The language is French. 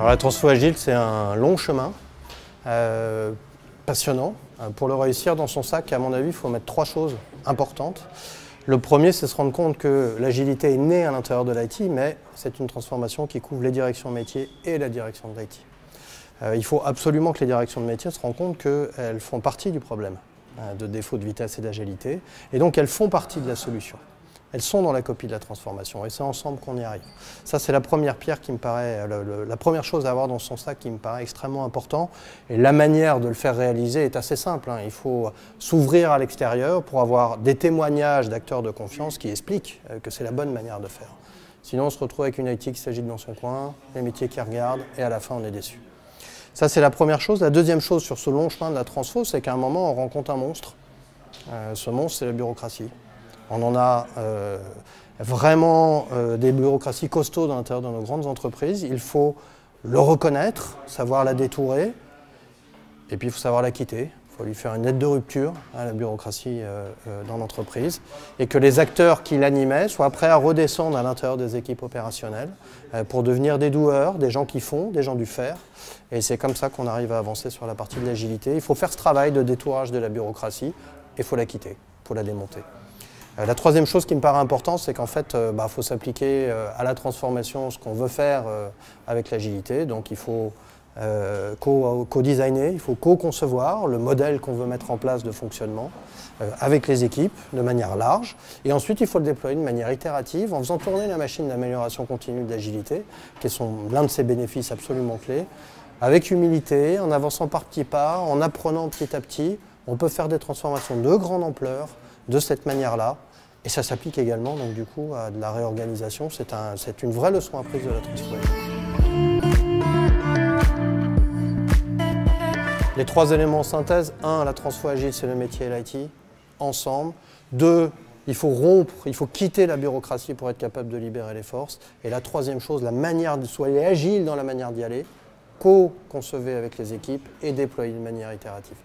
Alors la transfo agile, c'est un long chemin, passionnant. Pour le réussir dans son sac, à mon avis, il faut mettre 3 choses importantes. Le premier, c'est se rendre compte que l'agilité est née à l'intérieur de l'IT, mais c'est une transformation qui couvre les directions métiers et la direction de l'IT. Il faut absolument que les directions de métier se rendent compte qu'elles font partie du problème de défaut de vitesse et d'agilité, et donc elles font partie de la solution. Elles sont dans la copie de la transformation, et c'est ensemble qu'on y arrive. Ça, c'est la première pierre qui me paraît, la première chose à avoir dans son sac qui me paraît extrêmement important. Et la manière de le faire réaliser est assez simple. Il faut s'ouvrir à l'extérieur pour avoir des témoignages d'acteurs de confiance qui expliquent que c'est la bonne manière de faire. Sinon, on se retrouve avec une IT qui s'agite dans son coin, les métiers qui regardent, et à la fin, on est déçu. Ça, c'est la première chose. La deuxième chose sur ce long chemin de la transfo, c'est qu'à un moment, on rencontre un monstre. Ce monstre, c'est la bureaucratie. On en a vraiment des bureaucraties costauds à l'intérieur de nos grandes entreprises. Il faut le reconnaître, savoir la détourer, et puis il faut savoir la quitter. Il faut lui faire une lettre de rupture à la bureaucratie dans l'entreprise, et que les acteurs qui l'animaient soient prêts à redescendre à l'intérieur des équipes opérationnelles pour devenir des doueurs, des gens qui font, des gens du faire. Et c'est comme ça qu'on arrive à avancer sur la partie de l'agilité. Il faut faire ce travail de détourage de la bureaucratie, et il faut la quitter, il faut la démonter. La troisième chose qui me paraît importante, c'est qu'en fait, faut s'appliquer à la transformation ce qu'on veut faire avec l'agilité. Donc il faut co-designer, il faut co-concevoir le modèle qu'on veut mettre en place de fonctionnement avec les équipes de manière large. Et ensuite, il faut le déployer de manière itérative en faisant tourner la machine d'amélioration continue d'agilité, qui sont l'un de ses bénéfices absolument clés, avec humilité, en avançant par petits pas, en apprenant petit à petit. On peut faire des transformations de grande ampleur de cette manière-là, et ça s'applique également donc, du coup, à de la réorganisation. C'est une vraie leçon apprise de la transformation. Les 3 éléments en synthèse: 1, la transfo agile, c'est le métier et l'IT, ensemble. 2, il faut rompre, il faut quitter la bureaucratie pour être capable de libérer les forces. Et la troisième chose, la manière de soyez agile dans la manière d'y aller, co-concevez avec les équipes et déployez de manière itérative.